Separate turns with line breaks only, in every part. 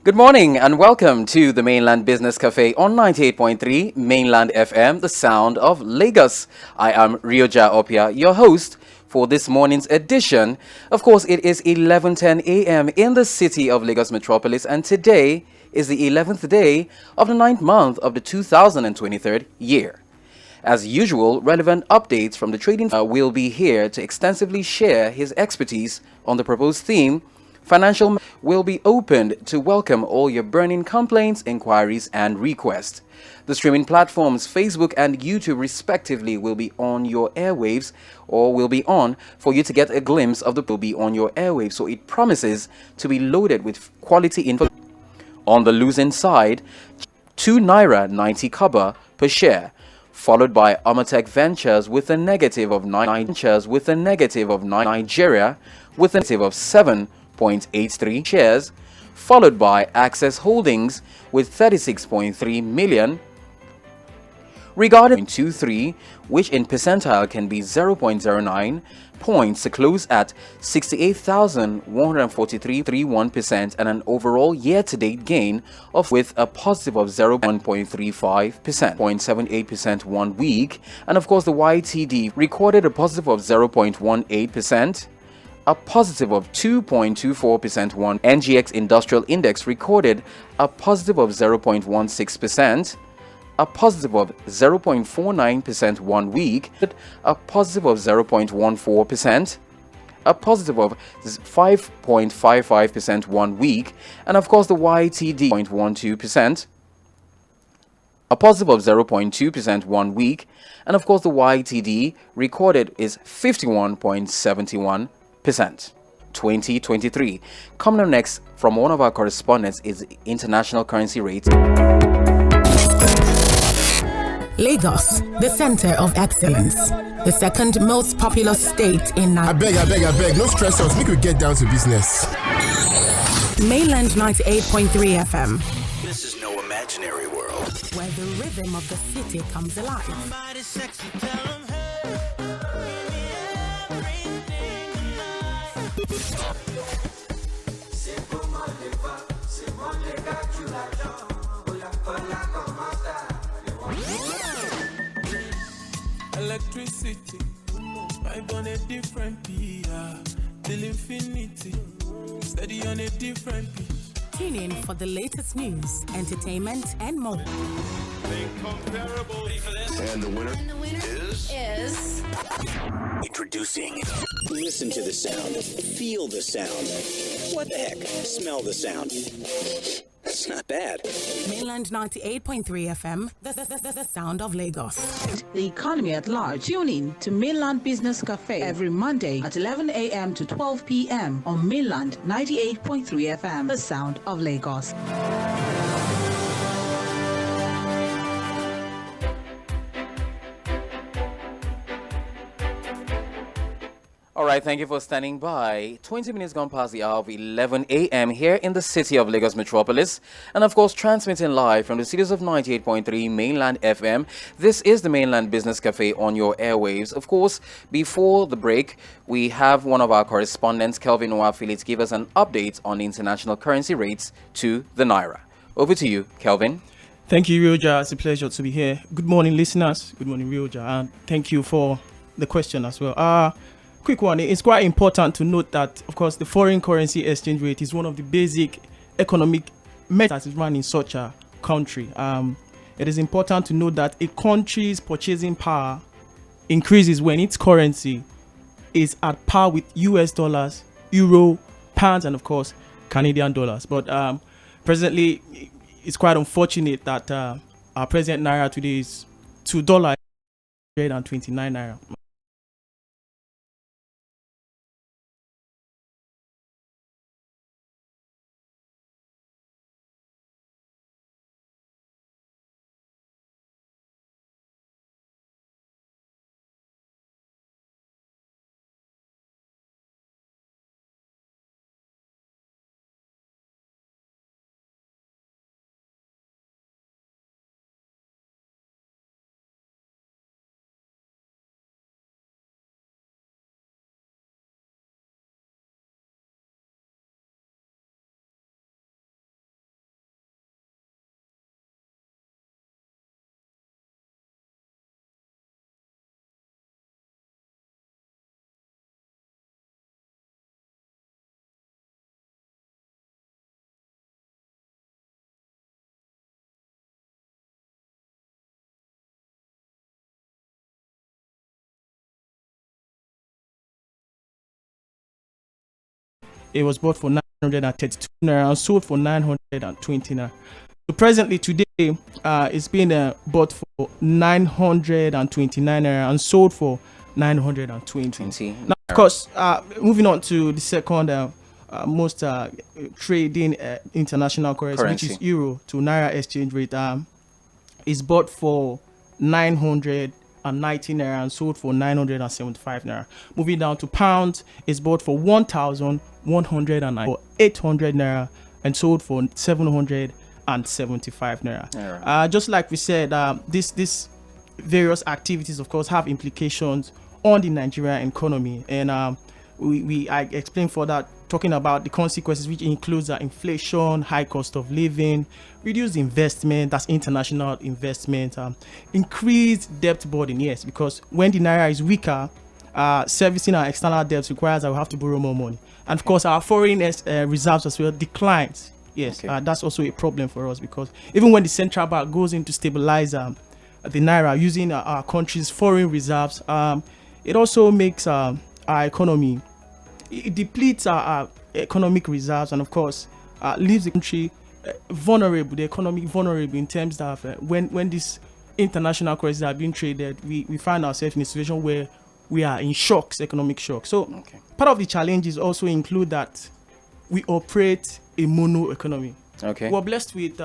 Good morning and welcome to the Mainland Business Cafe on 98.3 Mainland FM, the sound of Lagos. I am WGꞶ your host for this morning's edition. Of course, it is 11:10 a.m. in the city of Lagos metropolis, and today is the 11th day of the 9th month of the 2023 year. As usual, relevant updates from the trading will be here to extensively share his expertise on the proposed theme. Financial will be opened to welcome all your burning complaints, inquiries, and requests. The streaming platforms Facebook and YouTube respectively will be on your airwaves, or will be on for you to get a glimpse of the will be on your airwaves, so it promises to be loaded with quality info. On the losing side, 2 naira 90 kobo per share, followed by Amatech Ventures with a negative of 9 Ventures with a negative of 9 Nigeria with a negative of 7.83 shares, followed by Access Holdings with 36.3 million. Regarding 23, which in percentile can be 0.09 points to close at 68,143.31% and an overall year-to-date gain of with a positive of 0.135%, 0.78% 1 week, and of course the YTD recorded a positive of 0.18%. A positive of 2.24% 1. NGX Industrial Index recorded a positive of 0.16%, a positive of 0.49% 1 week, a positive of 0.14%, a positive of 5.55% 1 week, and of course the YTD 0.12%, a positive of 0.2% 1 week, and of course the YTD recorded is 51.71%. 2023. Coming up next from one of our correspondents is international currency rates.
Lagos, the center of excellence, the second most populous state in Nigeria.
I beg, no stress us, we could get down to business.
Mainland 98.3 FM.
This is no imaginary world,
where the rhythm of the city comes alive.
Electricity, vibe on a different beat, till infinity, steady on a different beat.
Tune in for the latest news, entertainment, and more.
incomparable. And the winner is introducing. Listen to the sound, feel the sound. What the heck? Smell the sound. That's not bad.
Mainland 98.3 FM, the sound of Lagos.
The economy at large. Tune in to Mainland Business Cafe every Monday at 11 a.m. to 12 p.m. on Mainland 98.3 FM, the sound of Lagos.
All right, thank you for standing by. 20 minutes gone past the hour of 11 a.m. here in the city of Lagos metropolis. And of course, transmitting live from the studios of 98.3 Mainland FM. This is the Mainland Business Cafe on your airwaves. Of course, before the break, we have one of our correspondents, Kelvin Nwafili, to give us an update on the international currency rates to the Naira. Over to you, Kelvin.
Thank you, WG. It's a pleasure to be here. Good morning, listeners. Good morning, WG. And thank you for the question as well. Quick one, it's quite important to note that, of course, the foreign currency exchange rate is one of the basic economic measures that is run in such a country. It is important to note that a country's purchasing power increases when its currency is at par with US dollars, euro, pounds, and of course, Canadian dollars. But presently, it's quite unfortunate that our present Naira today is $2.29. it was bought for 932 naira and sold for 920 naira. So presently today, it's being bought for 929 naira and sold for 920. Now, of course, moving on to the second most trading international currency, which is euro to naira exchange rate, is bought for 990 naira and sold for 975 naira. Moving down to pounds, is bought for 1,109 or 800 naira and sold for 775 naira. Just like we said, this various activities, of course, have implications on the Nigerian economy, and I explained for that, talking about the consequences, which includes inflation, high cost of living, reduced investment, that's international investment, increased debt burden, yes, because when the naira is weaker, servicing our external debts requires that we have to borrow more money, and of course our foreign reserves as well declines. Yes, that's also a problem for us, because even when the central bank goes in to stabilize the naira using our country's foreign reserves, it also makes our economy, it depletes our economic reserves, and of course leaves the country vulnerable, the economy vulnerable, in terms of when these international currencies are being traded, we find ourselves in a situation where we are in shocks, economic shock. So part of the challenges also include that we operate a mono economy. We're blessed with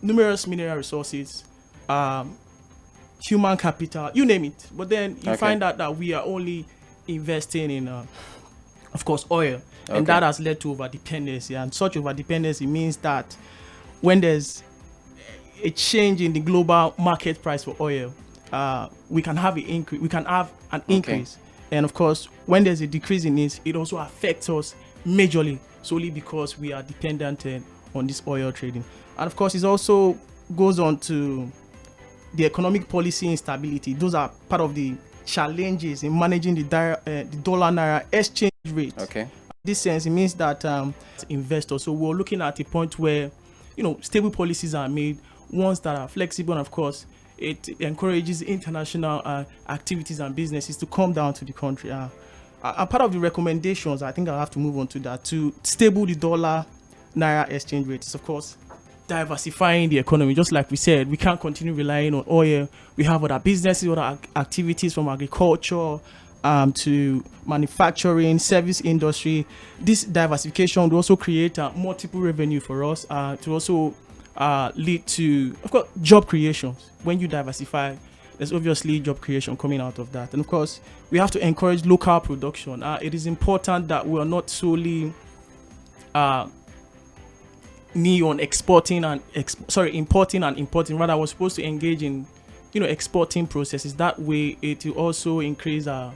numerous mineral resources, human capital, you name it. But then you find out that we are only investing in, of course, oil. And that has led to over-dependency. And such over-dependency means that when there's a change in the global market price for oil, we can have an increase. And of course, when there's a decrease in it, it also affects us majorly, solely because we are dependent on this oil trading. And of course, it also goes on to the economic policy instability. Those are part of the challenges in managing the dollar naira exchange rate. In this sense, it means that investors, so we're looking at a point where, stable policies are made, ones that are flexible, and of course it encourages international activities and businesses to come down to the country. Part of the recommendations, I think I'll have to move on to that, to stable the dollar naira exchange rate, is of course diversifying the economy. Just like we said, we can't continue relying on oil. We have other businesses, other activities, from agriculture to manufacturing, service industry. This diversification will also create multiple revenue for us, to also lead to, of course, job creations. When you diversify, there's obviously job creation coming out of that. And of course, we have to encourage local production. It is important that we are not solely importing and importing. Rather, we're supposed to engage in exporting processes. That way it will also increase our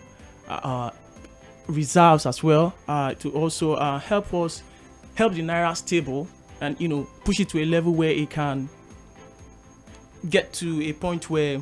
reserves as well, to also help the naira stable, and push it to a level where it can get to a point where,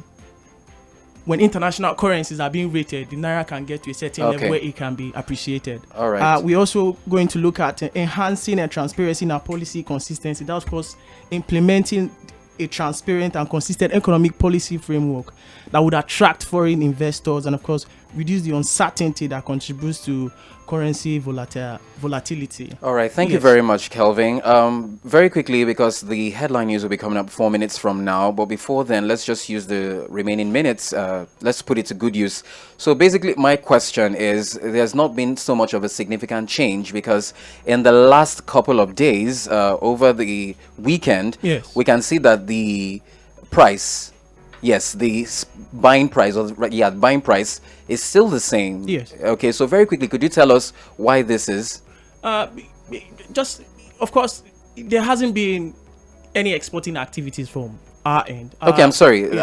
when international currencies are being rated, the naira can get to a certain level where it can be appreciated. All right. We're also going to look at enhancing transparency in our policy consistency. That's, of course, implementing a transparent and consistent economic policy framework that would attract foreign investors and, of course, reduce the uncertainty that contributes to currency volatility. All right.
Thank you very much, Kelvin. Very quickly, because the headline news will be coming up 4 minutes from now. But before then, let's just use the remaining minutes. Let's put it to good use. So basically, my question is, there's not been so much of a significant change, because in the last couple of days, over the weekend, we can see that the price, the buying price, buying price is still the same. Okay, so very quickly, could you tell us why this is?
Just, of course, there hasn't been any exporting activities from our end.
Okay, I'm sorry.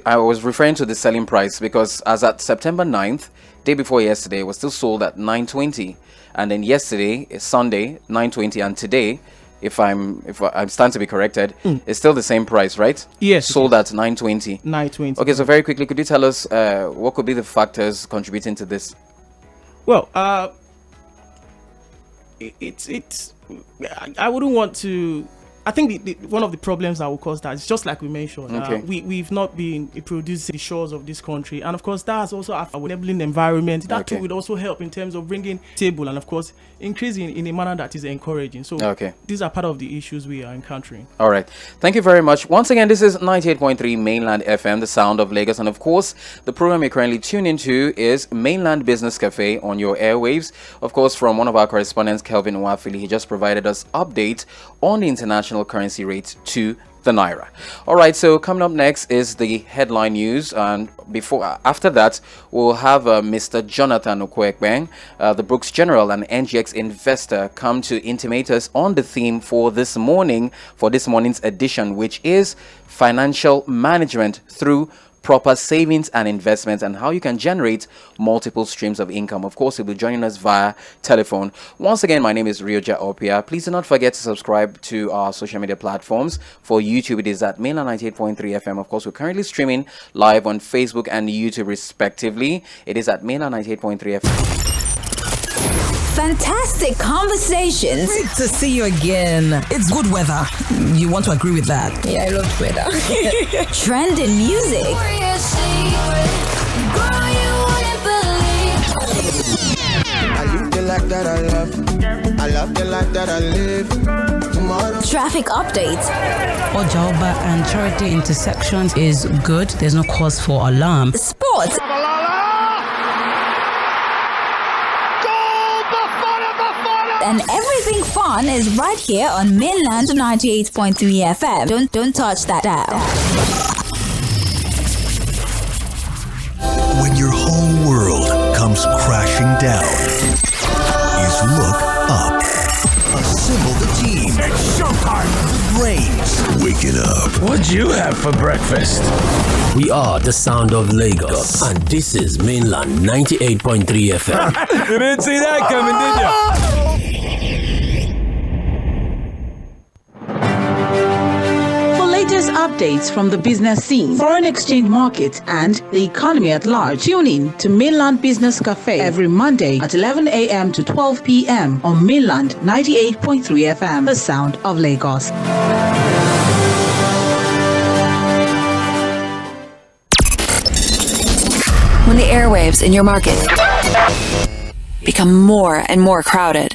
I was referring to the selling price, because as at September 9th, day before yesterday, it was still sold at 920, and then yesterday, Sunday, 920, and today, if I'm stand to be corrected, it's still the same price, right?
Yes.
Sold at 920.
920.
Okay, so very quickly, could you tell us what could be the factors contributing to this?
Well, it's I wouldn't want to I think one of the problems that will cause that is just like we mentioned.
Okay.
We've not been producing the shores of this country, and of course that has also our enabling environment. That too would also help in terms of bringing table and of course increasing in a manner that is encouraging. So these are part of the issues we are encountering.
All right. Thank you very much. Once again, this is 98.3 Mainland FM, the sound of Lagos, and of course the program you're currently tuned into is Mainland Business Cafe on your airwaves. Of course, from one of our correspondents, Kelvin Wafili, he just provided us updates on the international currency rates to the Naira. All right, so coming up next is the headline news, and after that we'll have Mr. Jonathan Okoekpen, the Brooks General and NGX investor, come to intimate us on the theme for this morning's edition, which is financial management through proper savings and investments, and how you can generate multiple streams of income. Of course, he'll be joining us via telephone. Once again, my name is Rioja Opia. Please do not forget to subscribe to our social media platforms. For YouTube, it is at Mainland 98.3 FM. Of course, we're currently streaming live on Facebook and YouTube respectively. It is at Mainland 98.3 FM.
Fantastic conversations.
Great to see you again. It's good weather. You want to agree with that?
Yeah, I love weather. Trending music.
I live the life that I love. I love the life that I live. Tomorrow.
Traffic updates.
Ojoba and Charity intersections is good. There's no cause for alarm.
Sports. And everything fun is right here on Mainland 98.3 FM. Don't touch that dial.
When your whole world comes crashing down, is look up. Assemble the team. It's showtime. The brains. Wake it up.
What'd you have for breakfast?
We are the sound of Lagos, and this is Mainland 98.3 FM.
You didn't see that coming, did you?
Latest updates from the business scene, foreign exchange market, and the economy at large. Tune in to Mainland Business Cafe every Monday at 11 a.m. to 12 p.m. on Mainland 98.3 FM, the sound of Lagos.
When the airwaves in your market become more and more crowded,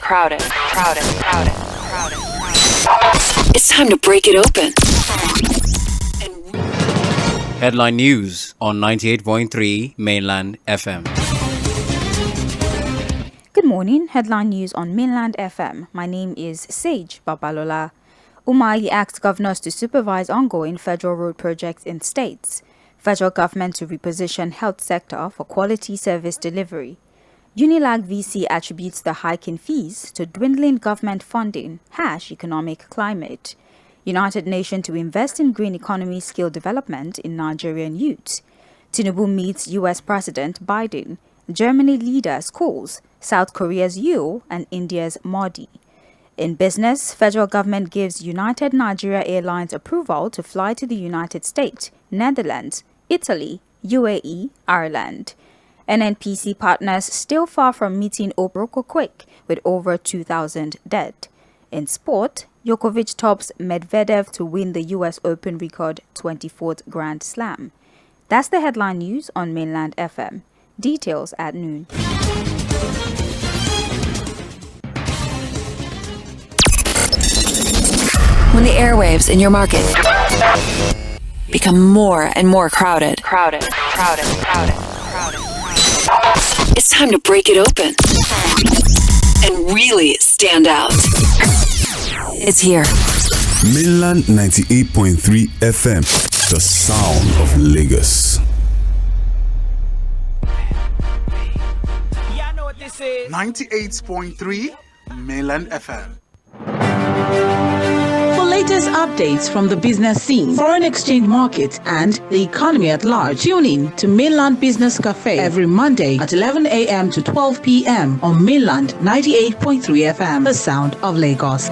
it's time to break it open.
Headline news on 98.3 Mainland FM.
Good morning. Headline news on Mainland FM. My name is Sage Babalola. Umahi asked governors to supervise ongoing federal road projects in states. Federal government to reposition health sector for quality service delivery. Unilag VC attributes the hike in fees to dwindling government funding, economic climate. United Nations to invest in green economy skill development in Nigerian youths. Tinubu meets U.S. President Biden. Germany leader calls South Korea's Yeo and India's Modi. In business, federal government gives United Nigeria Airlines approval to fly to the United States, Netherlands, Italy, UAE, Ireland. NNPC partners still far from meeting Obroko quick with over 2,000 dead. In sport, Djokovic tops Medvedev to win the US Open record 24th Grand Slam. That's the headline news on Mainland FM. Details at noon.
When the airwaves in your market become more and more crowded, it's time to break it open and really stand out. It's here.
Mainland 98.3 FM, the sound of Lagos.
Yeah, I know what this is. 98.3 Mainland FM.
For latest updates from the business scene, foreign exchange market, and the economy at large, tune in to Mainland Business Cafe every Monday at 11 a.m. to 12 p.m. on Mainland 98.3 FM, the sound of Lagos.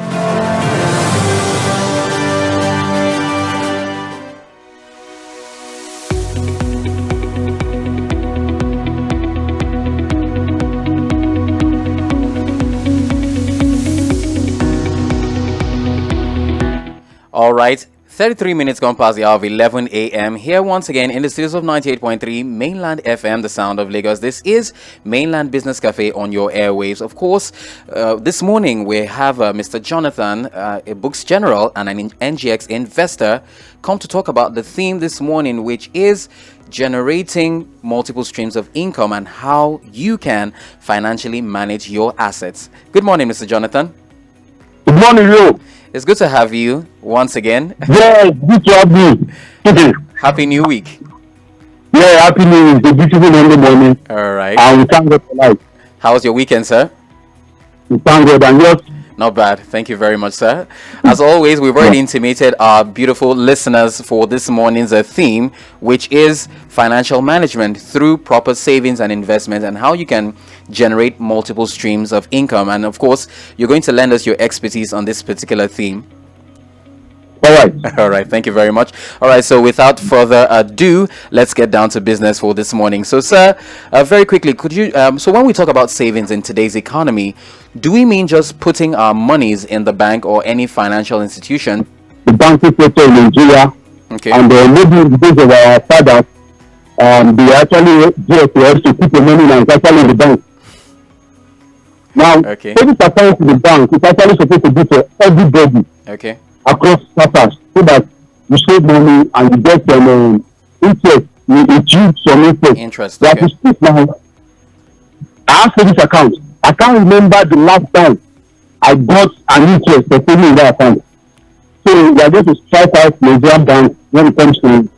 All right. 33 minutes gone past the hour of 11 a.m. Here once again in the studios of 98.3 Mainland FM, the sound of Lagos. This is Mainland Business Cafe on your airwaves. Of course, this morning we have Mr. Jonathan, a books general and an NGX investor, come to talk about the theme this morning, which is generating multiple streams of income and how you can financially manage your assets. Good morning, Mr. Jonathan.
Good morning, Rio.
It's good to have you once again.
Yeah, good to have you.
Happy New Week.
Yeah, Happy New Week. It's a beautiful Monday morning.
All right.
And we thank God for life.
How was your weekend, sir?
We thank God. And yours?
Not bad. Thank you very much, sir. As always, we've already intimated our beautiful listeners for this morning's theme, which is financial management through proper savings and investment and how you can generate multiple streams of income. And of course, you're going to lend us your expertise on this particular theme.
All right.
All right. Thank you very much. All right. So without further ado, let's get down to business for this morning. So, sir, very quickly, could you, so when we talk about savings in today's economy, do we mean just putting our monies in the bank or any financial institution?
The banking sector in Nigeria.
Okay.
And maybe because of our fathers, they actually do for us to put the money and it's actually in the bank. Now,
okay.
Savings account in the bank is actually supposed to be for everybody.
Okay.
Across status, so that you save money and you get some interest, you achieve some interest.
Okay.
To speak now, I have savings account. I can't remember the last time I got an interest for saving in that account. So we are going to strike out Nigerian bank when it comes to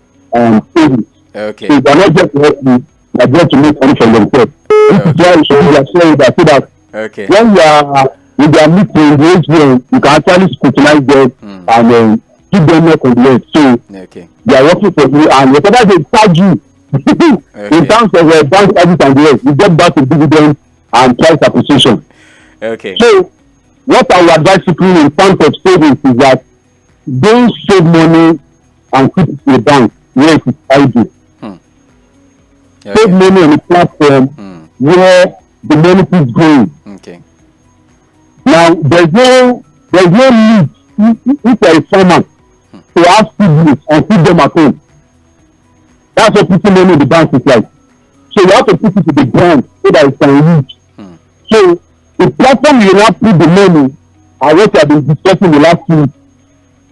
savings.
Okay.
So they are not just to help you, they are just to make money from themselves. This is why you should saying that so that
okay.
when you are with their meeting, you can actually scrutinize them and keep them more compliant. So
okay.
They are working for you, and whatever they charge you in terms of bank service and the rest, you get back to dividend and price appreciation.
Okay.
So what I would advise people in terms of savings is that don't save money and keep it in the bank where it is idle.
Okay.
Save money on a platform where the money is going.
Okay.
Now, there's no need if there is someone to have siblings and feed them at home. That's what putting money in the bank is like. So you have to put it to the ground so that it can reach. So the platform you now put the money and what you have been discussing the last 2 weeks.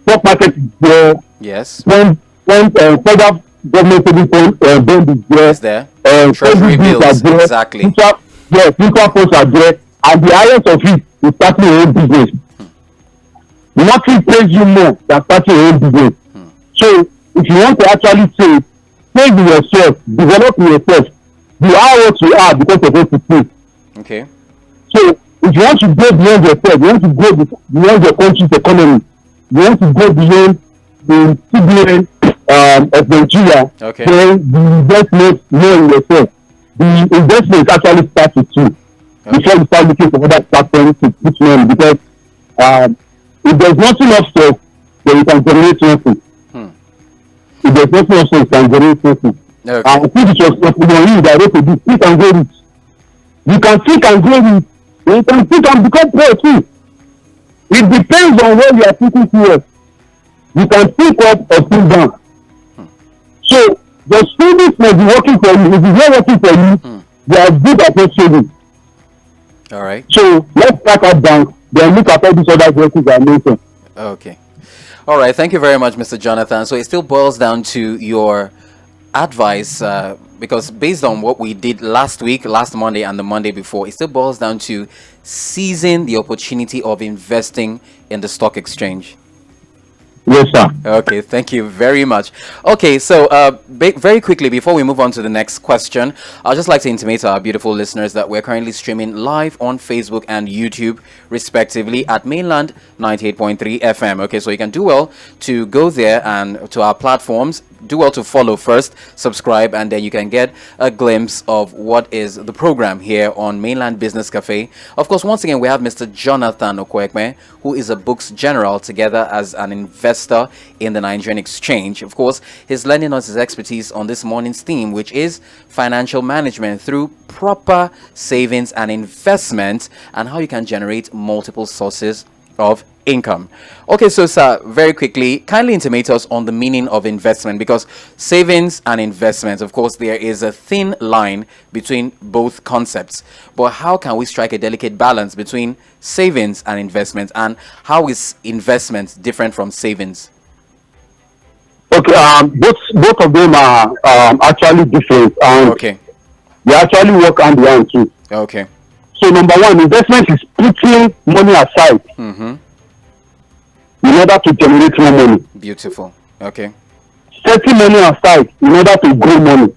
Stock market is there.
Yes.
When federal government savings bond is there.
Is there. Treasury bills. Exactly.
Mutual funds are there. And the highest of it is starting your own business. Nothing pays you more than starting your own business. So if you want to actually save yourself, develop yourself, you are what you are because of what you do.
Okay.
So if you want to go beyond yourself, you want to go beyond your country's economy, you want to go beyond the CBN of Nigeria,
okay.
Then the investment more in yourself. The investment actually starts with you. Before you start looking for other platforms to put money, because if there's nothing offset, then you can generate something. If there's nothing offset, you can generate something.
Okay.
And if it was possible for you that to do, think and go rich. You can think and go rich. You can think and become poor too. It depends on where you are thinking towards. You can think up or think down. So the savings must be working for you. If it's not working for you, they are good at not saving.
All right.
So let's start at bank, then look at all these other verses I mentioned.
Okay. All right. Thank you very much, Mr. Jonathan. So it still boils down to your advice, because based on what we did last week, last Monday, and the Monday before, it still boils down to seizing the opportunity of investing in the stock exchange.
Yes, sir.
Okay, thank you very much. Okay, so very quickly, before we move on to the next question, I'd just like to intimate to our beautiful listeners that we're currently streaming live on Facebook and YouTube, respectively, at Mainland 98.3 FM. Okay, so you can do well to go there and to our platforms. Do well to follow first, subscribe, and then you can get a glimpse of what is the program here on Mainland Business Cafe. Of course, once again, we have Mr. Jonathan Okoekpen, who is a books general, together as an investor in the Nigerian exchange. Of course, he's lending us his expertise on this morning's theme, which is financial management through proper savings and investment, and how you can generate multiple sources of income. Okay, so sir, very quickly, kindly intimate us on the meaning of investment, because savings and investments, of course, there is a thin line between both concepts. But how can we strike a delicate balance between savings and investments, and how is investment different from savings?
Okay, both of them are actually different, and
okay,
they actually work hand in hand too.
Okay.
So number one, investment is putting money aside in order to generate more money.
Beautiful. Okay.
Setting money aside in order to grow money.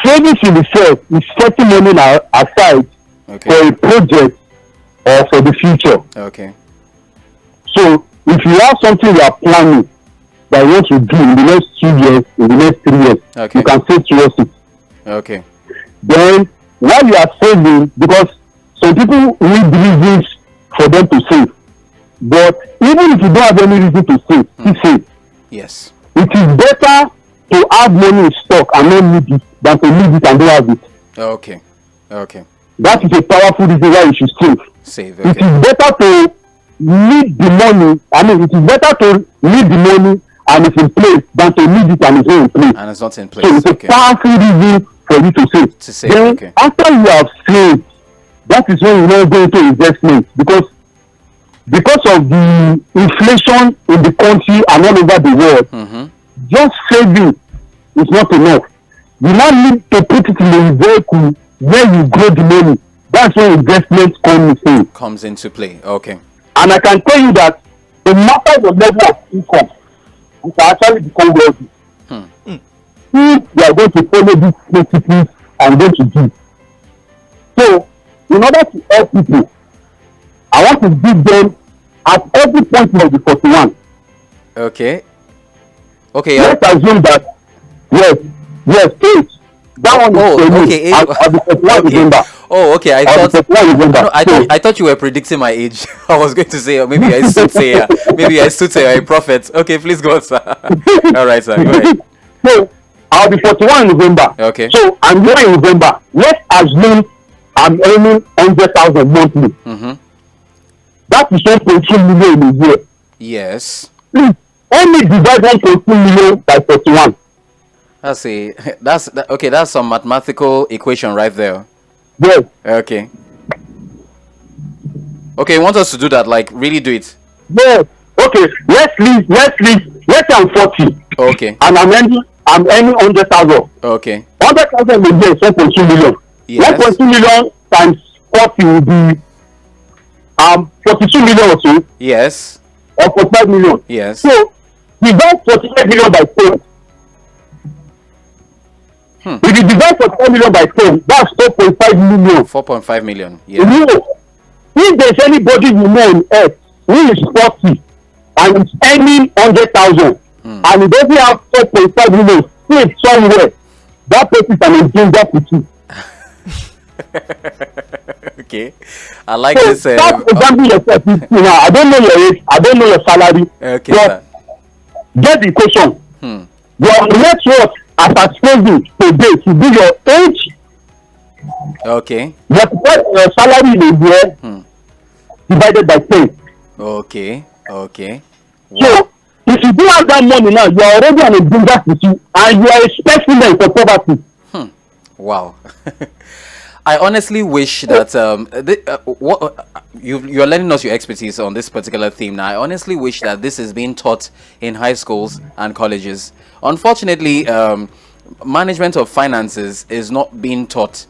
Savings in itself is setting money aside for a project or for the future.
Okay.
So if you have something you are planning that you want to do in the next 2 years, in the next 3 years, you can save towards it.
Okay.
Then while you are saving, because some people need reasons for them to save, but even if you don't have any reason to save, you save.
Yes.
It is better to have money in stock and not need it than to need it and don't have it.
Okay. Okay.
That is a powerful reason why you should save.
Save.
It is better to need the money. I mean, it is better to need the money and it's in place than to need it and it's not in place.
And it's not in place.
So it's a powerful reason for you to save. Then after you have saved, that is when you now go into investment, because of the inflation in the country and all over the world, just saving is not enough. You now need to put it in a vehicle where you grow the money. That's when investment
comes into play. Okay.
And I can tell you that no matter the level of income, you can actually become wealthy. If you are going to follow these principles and going to do. So, in order to help people, I want to give them at every point of the 41.
Okay. Okay.
Let's assume that, yes, please. That one is
okay.
At the 41 December.
Oh, okay. I thought you were predicting my age. I was going to say maybe I soothsayer, maybe I soothsayer, a prophet. Okay, please go on, sir. All right, sir. Go ahead.
So I'll be 41 in November.
Okay.
So I'm here in November. Let's assume I'm earning 100,000 monthly. That is 1.2 million in a year.
Yes.
Please only divide 1.2 million by 41.
That's some mathematical equation right there.
Yes.
Okay. Okay, you want us to do that? Like really do it?
Yes. Okay. Let's say I'm 40.
Okay.
And I'm earning 100,000.
Okay.
100,000 a year is 1.2 million.
Yes.
1.2 million times 40 will be 42 million or so.
Yes.
Or 45 million.
Yes.
So divide 45 million by 10. If you divide 45 million by 10, that's 4.5 million.
4.5 million. Yeah.
If there's anybody you know on earth who is 40 and is earning 100,000 and he doesn't have 4.5 million saved somewhere, that person is an danger to you.
Okay, I like this.
Example yourself. I don't know your age, I don't know your salary.
Okay,
but get the equation. Your net worth as a saving today should be your age.
Okay.
Your salary in a year divided by 10.
Okay. Okay.
Wow. So if you do have that money now, you are already on a danger to you, and you are expecting them for poverty.
Wow. I honestly wish that you're lending us your expertise on this particular theme. Now, I honestly wish that this is being taught in high schools and colleges. Unfortunately, management of finances is not being taught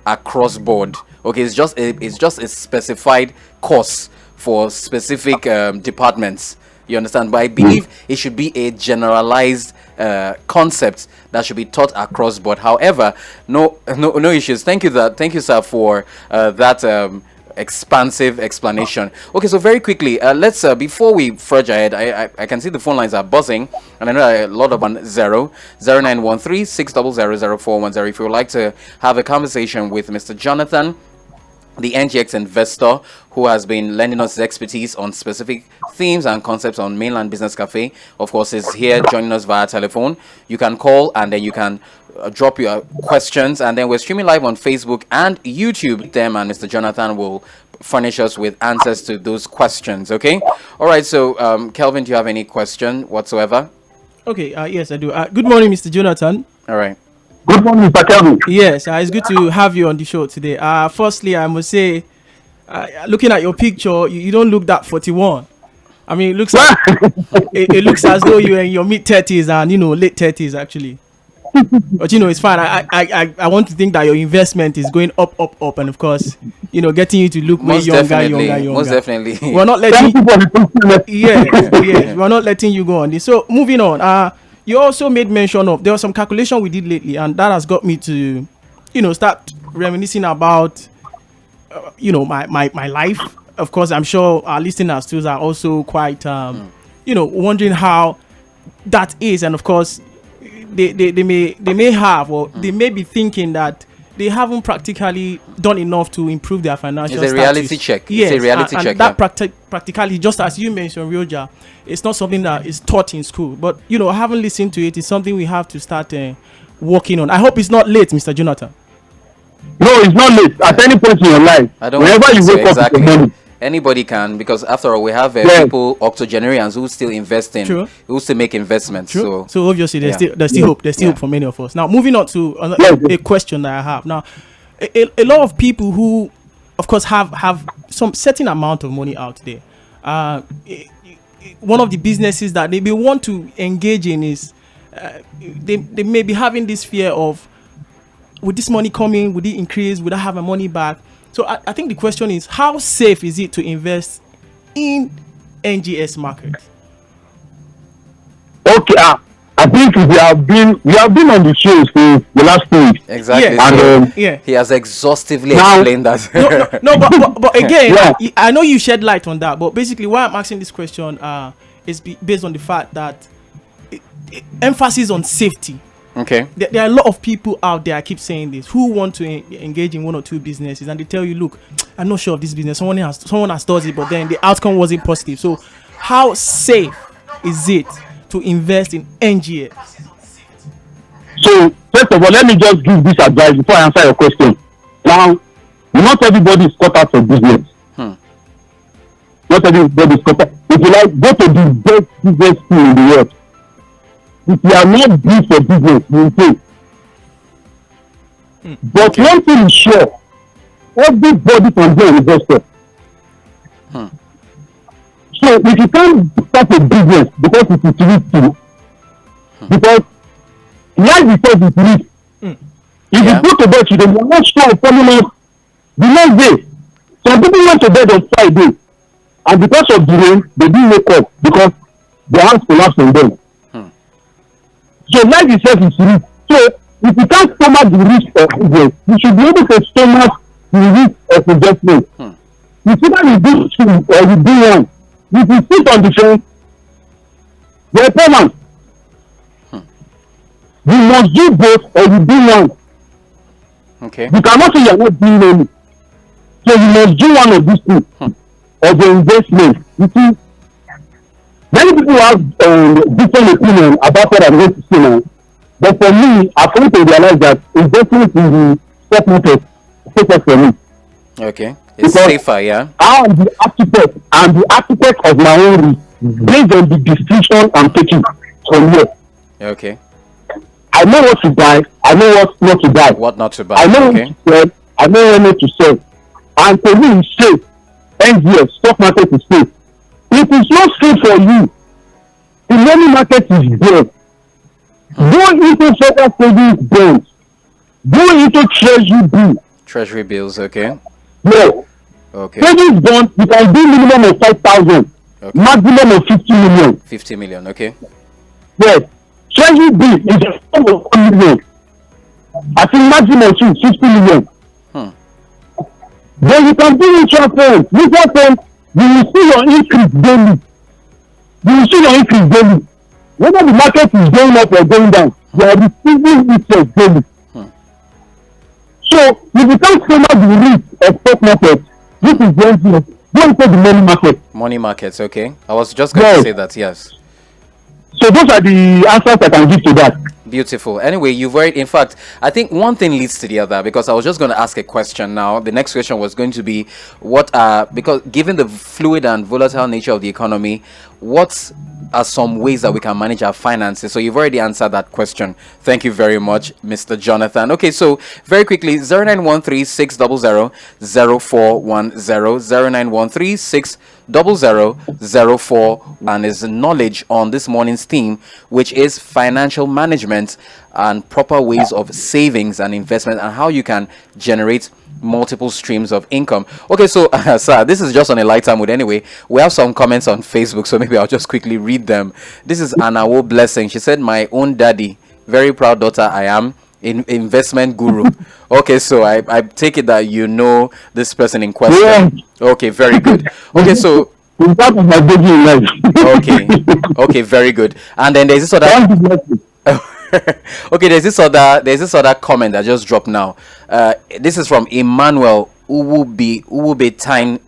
across board. Okay, it's just a specified course for specific departments. You understand? But I believe it should be a generalized concept that should be taught across board. However, no issues. Thank you, sir, for that expansive explanation. Okay, so very quickly, let's before we forge ahead, I can see the phone lines are buzzing, and I know a lot of 0913 600 0410. If you would like to have a conversation with Mr. Jonathan, the NGX investor who has been lending us his expertise on specific themes and concepts on Mainland Business Cafe, of course, is here joining us via telephone. You can call and then you can drop your questions, and then we're streaming live on Facebook and YouTube. Them and Mr. Jonathan will furnish us with answers to those questions. Okay. All right. So, Kelvin, do you have any question whatsoever?
Okay. Yes, I do. Good morning, Mr. Jonathan.
All right.
Good morning, Mr. Kelvin.
Yes, it's good to have you on the show today. Firstly, I must say, looking at your picture, you don't look that 41. I mean, it looks like, it looks as though you're in your mid-30s and, late 30s, actually. But, it's fine. I want to think that your investment is going up, and, of course, getting you to look way younger.
Most definitely.
We're not letting we're not letting you go on this. So, moving on. You also made mention of, there was some calculation we did lately, and that has got me to, start reminiscing about, my life. Of course, I'm sure our listeners too are also quite, wondering how that is. And of course, they may have, or they may be thinking that they haven't practically done enough to improve their financial status.
It's a reality check.
Yes,
it's a reality check.
That practically, just as you mentioned, Rioja, it's not something that is taught in school. But, I haven't listened to it. It's something we have to start working on. I hope it's not late, Mr. Jonathan.
No, it's not late. At any point in your life, whenever you wake up in the morning,
anybody can, because after all, we have people, octogenarians, who still invest in, who still make investments.
So obviously, there's still hope. There's still hope for many of us. Now, moving on to a question that I have. Now, a lot of people who, of course, have some certain amount of money out there. One of the businesses that they may want to engage in is they may be having this fear of, would this money come in? Would it increase? Would I have my money back? So I think the question is, how safe is it to invest in NGS market?
Okay, I think we have been on the show for the last 2 weeks.
Exactly.
Yes.
And he has exhaustively explained that.
No, but again, I know you shed light on that, but basically why I'm asking this question is based on the fact that emphasis on safety.
Okay.
There are a lot of people out there, I keep saying this, who want to engage in one or two businesses, and they tell you, look, I'm not sure of this business. Someone has done it, but then the outcome wasn't positive. So how safe is it to invest in NGS?
So first of all, let me just give this advice before I answer your question. Now, not everybody is cut out for business. Not everybody is cut out. If you like, go to the best business school in the world. If you are not good for business, you will fail. But one thing is sure, everybody can be an investor. So if you can't start a business because it is risky, because life itself is risky. If you go to bed today, you are not sure of coming out the next day. Some people went to bed on Friday, and because of the rain, they didn't wake up because their house collapsed on them. So life itself is risk. So if you can't stomach the risk of business, you should be able to stomach the risk of investment. You see that you do two or you do one. If you sit on the fence, you're a problem. You must do both or you do one.
Okay.
You cannot say you're not doing any. So you must do one of these two of the investment. You see, many people have different opinion about what I'm going to say now. But for me, I've come to realize that investment in the stock market is safer for me.
Okay. It's safer, yeah?
I am the architect of my own risk based on the decision I'm taking from here.
Okay.
I know what to buy. I know what not to buy.
What not to buy.
I know what to sell. I know what not to sell. And for me, it's safe. NGS, stock market is safe. It is not safe for you. The money market is there. Go into federal savings bonds. Go into treasury bills.
Treasury bills, okay.
Yes.
Okay.
Savings bonds, you can do minimum of 5,000. Okay. Maximum of 50 million.
50 million, okay.
Yes. Treasury bill is a sum of 1 million. I think maximum too, 50 million. Then you can do mutual funds. Mutual funds, you will see your increase daily. You will see your increase daily. Whether the market is going up or going down, you are receiving interest daily. So if you can't stomach the risk of stock market, this is the NGS. Go into the money market.
Money markets, okay. I was just going to say that, yes.
So those are the answers I can give to that.
Beautiful. Anyway, you've already, in fact, I think one thing leads to the other, because I was just going to ask a question now. The next question was going to be, because given the fluid and volatile nature of the economy, what are some ways that we can manage our finances? So you've already answered that question. Thank you very much, Mr. Jonathan. Okay, so very quickly, 0913-600-0410, 0913-600-04, is knowledge on this morning's theme, which is financial management and proper ways of savings and investment, and how you can generate multiple streams of income. Okay, so sir, this is just on a lighter mood. Anyway, we have some comments on Facebook, so maybe I'll just quickly read them. This is Anawo Blessing. She said, my own daddy, very proud daughter I am, investment guru. Okay, so I take it that you know this person in question. Yeah. Okay, very good. Okay, so okay, very good. And then there's this other okay, there's this other comment that just dropped now. This is from Emmanuel Uwubetine.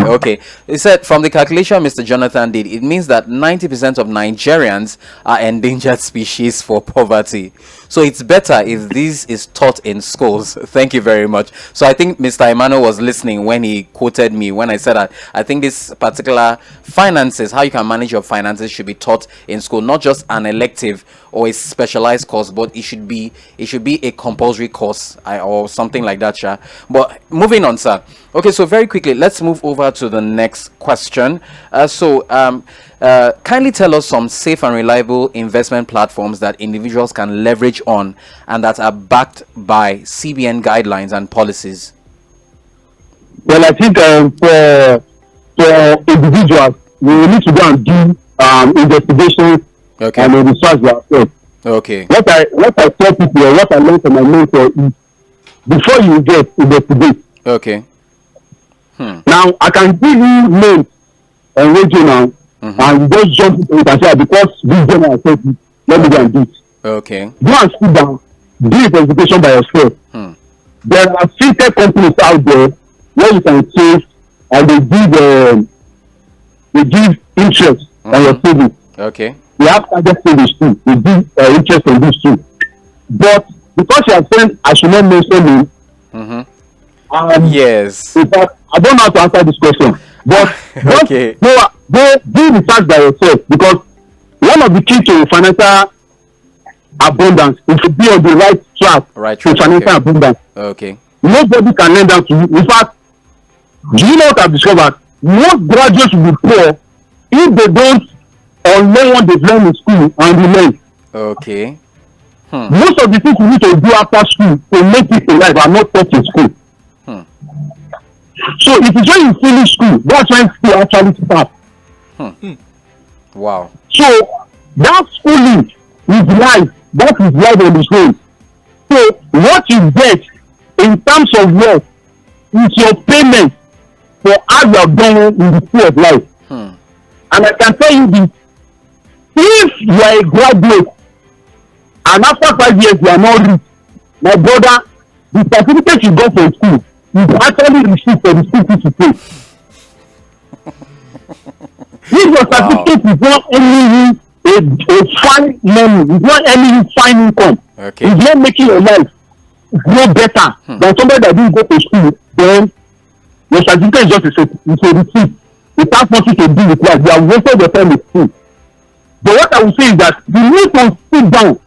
Okay, he said, from the calculation Mr. Jonathan did, it means that 90% of Nigerians are endangered species for poverty. So it's better if this is taught in schools. Thank you very much. So I think Mr. Emmanuel was listening when he quoted me when I said that I think this particular finances, how you can manage your finances, should be taught in school, not just an elective or a specialized course, but it should be a compulsory course or something like that, sir. But moving on, sir. Okay, so very quickly, let's move over to the next question. Kindly tell us some safe and reliable investment platforms that individuals can leverage on and that are backed by CBN guidelines and policies.
Well, I think for individuals, we need to go and do investigations and research themselves.
Okay.
What I tell people, or what I learned from my mentor is, before you investigate.
Okay.
Now I can give you names and radio now, and you just jump into it and say, because this general said it, let me go and do it.
Okay.
Go and sit down, do investigation by yourself. There are fintech companies out there where you can save, and they give interest on your savings.
Okay.
We have target savings too. We give interest on this too. But because you have said I should not mention name,
yes.
In fact, I don't know how to answer this question. But
okay.
Go do research by yourself, because one of the keys to financial abundance is to be on the right track to financial abundance.
Okay.
Nobody can lend out to you. In fact, do you know what I've discovered? Most graduates will be poor if they don't learn what they've learned in school and remain.
Okay.
Most of the things we need to do after school to make it in life are not taught in school. So it is when you finish school, that's when school actually starts.
Wow.
So that schooling is life. That is life on the own. So what you get in terms of wealth is your payment for how you have done in the school of life. And I can tell you this: if you are a graduate and after 5 years you are not rich, my brother, the certificate you got from school is actually received for the school fees you pay. If your certificate is not only a fine money, it's not only fine income, it's not making your life no better than somebody that didn't go to school, then your certificate is just a receipt. It has nothing to do with life. You have wasted your time with school. But what I will say is that you need to sit down.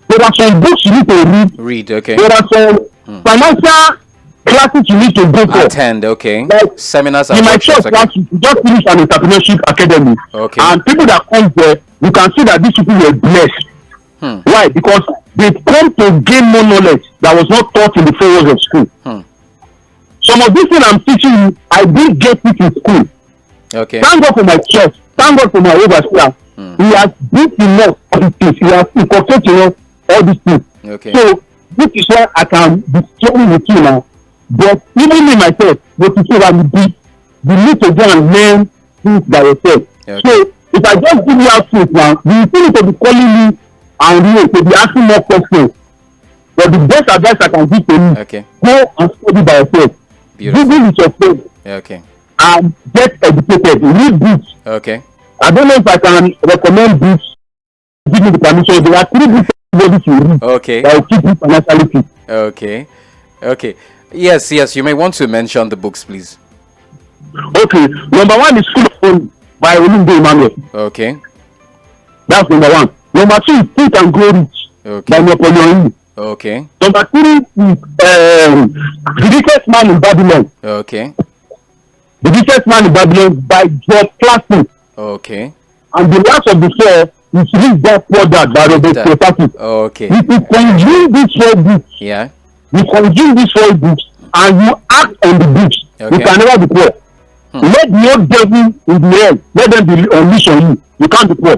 There are some books you need to read.
Okay.
There are some financial classes you need to go for.
Attend, okay.
Like,
seminars and
in my church class, we just finished an entrepreneurship academy.
Okay.
And people that come there, you can see that these people were blessed. Why? Because they come to gain more knowledge that was not taught in the 4 years of school. Some of these things I'm teaching you, I didn't get it in school.
Okay.
Thank God for my church. Thank God for my overseer. He has built enough of these things. He has incorporated enough all these things.
Okay.
So this is why I can be sharing with you now. But even me myself, what you say that you need to go and learn things by yourself.
Okay.
So if I just give you out things now, you still need to be calling me and you to be asking more questions. But the best advice I can give to you, go and study by yourself. Google with your friends.
Okay.
And get educated. Read books.
Okay.
I don't know if I can recommend books. Give me the permission. There are 3 books you read.
Okay.
That will keep you financially fit.
Okay. Okay. Yes, you may want to mention the books, please.
Okay. Number 1 is School of Phone by Olumide Emmanuel.
Okay.
That's number 1. Number 2 is Think and Grow Rich by Napoleon Hill.
Okay.
Number 3 is The Richest Man in Babylon.
Okay.
The Richest Man in Babylon by George Clason.
Okay.
And the last of the 4 is Rich Dad Poor Dad by Robert Kiyosaki.
Okay.
If you consume these 4 books,
Yeah.
you consume these 4 books and you act on the books,
Okay.
you can never be poor. Let no devil in the air, let them be unleashed on you. You can't be poor.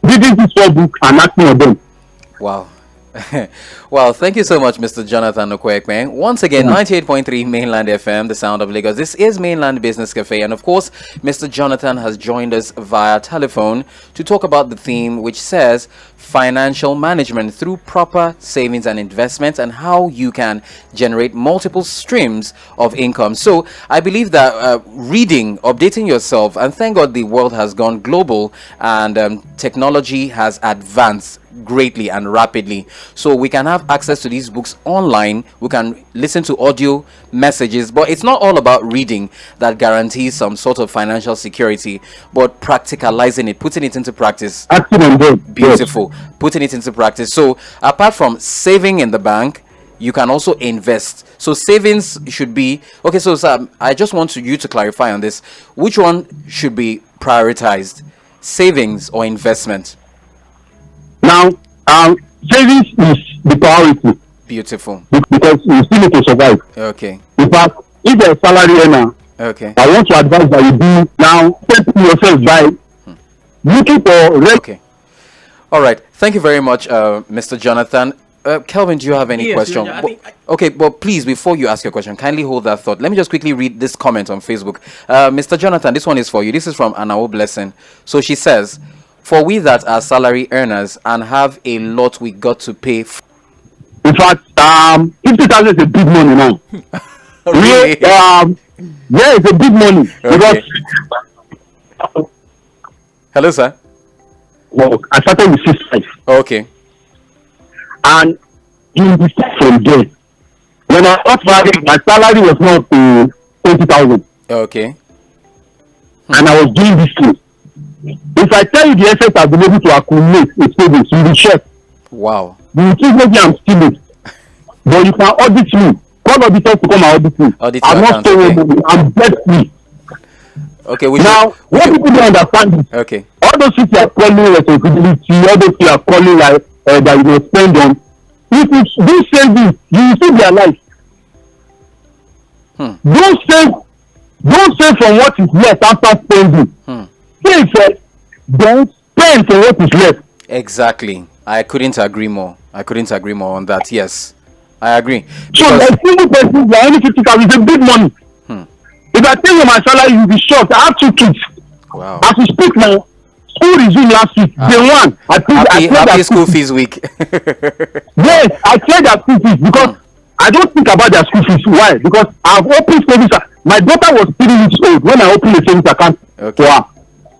Reading these 4 books and acting on them.
Wow. Well, thank you so much, Mr. Jonathan Okoekpen. Once again, 98.3 Mainland FM, the sound of Lagos. This is Mainland Business Cafe. And of course, Mr. Jonathan has joined us via telephone to talk about the theme which says financial management through proper savings and investments and how you can generate multiple streams of income. So I believe that reading, updating yourself, and thank God the world has gone global and technology has advanced greatly and rapidly, so we can have access to these books online. We can listen to audio messages, but it's not all about reading that guarantees some sort of financial security, but practicalizing it, putting it into practice. Beautiful. Putting it into practice. So apart from saving in the bank, you can also invest. So savings should be okay. So Sam, I just want you to clarify on this. Which one should be prioritized, savings or investment?
Now, savings is the priority.
Beautiful.
Because you still need to survive.
Okay.
In fact, if you're a salary earner,
okay,
I want to advise that you do now set yourself by looking for.
Okay. All right. Thank you very much, Mr. Jonathan. Kelvin, do you have any question? Okay, but please, before you ask your question, kindly hold that thought. Let me just quickly read this comment on Facebook. Mr. Jonathan, this one is for you. This is from Anao Blessing. So she says, for we that are salary earners and have a lot we got to pay.
In fact, 50,000 is a big money now.
Really?
Yeah, it's a big money.
Okay.
Because
hello, sir.
Well, I started with 6.5.
Okay.
And you will start from there. When I got married, my salary was not 20,000.
Okay.
And I was doing this thing. If I tell you the essence I've been able to accumulate a savings, you will be shocked.
Wow.
You will think maybe I'm stealing. But you can audit me. Call auditors to come and audit me. I'm not stealing money. I'm debt free.
Okay.
Now, what people don't understand is,
okay,
all those people are calling responsibility, all those people are calling like that you will spend on. If you do savings, you will save their life. Don't save from what is left after spending. Save first, don't spend for what is left.
Exactly. I couldn't agree more. On that. Yes, I agree.
So a single person, you are only 50,000, it's a big money. If I tell you my salary, you'll be shocked. I have 2 kids.
Wow.
As we speak now, school resumed last week. Day one.
Happy school fees week.
Yes, I cleared their school fees because I don't think about their school fees. Why? Because I've opened savings. My daughter was 3 weeks old when I opened a savings account for her.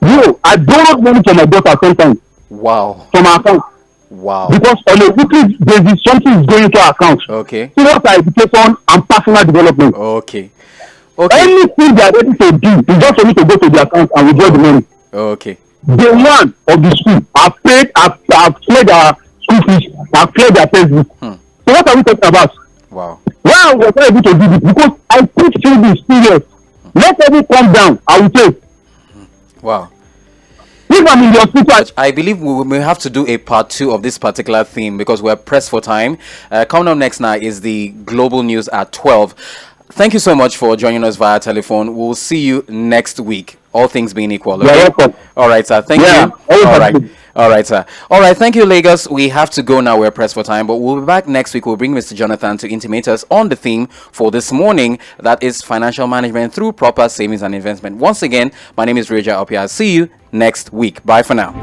Yo, I borrowed money from my daughter sometimes.
Wow.
From her account.
Wow.
Because on a weekly basis, something is going into her account.
Okay.
So what's our education and personal development?
Okay.
Anything they are ready to do is just for me to go to the account and withdraw the money.
Okay.
Day one of the school, I've cleared their school fees, I've cleared their textbook. So what are we talking about?
Wow.
Why was I able to do this? Because I put savings serious. Let everything come down, I will take.
Wow.
If I'm in the hospital,
I believe we may have to do a part 2 of this particular theme because we're pressed for time. Coming up next now is the global news at 12. Thank you so much for joining us via telephone. We'll see you next week. All things being equal. Okay?
You're welcome.
All right, sir. Thank you. All right. All right, sir. All right. Thank you, Lagos. We have to go now. We're pressed for time, but we'll be back next week. We'll bring Mr. Jonathan to intimate us on the theme for this morning. That is financial management through proper savings and investment. Once again, my name is Ʀᴏᴜ. I'll see you next week. Bye for now.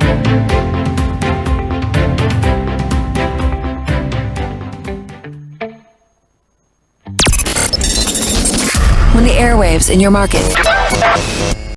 When the airwaves in your market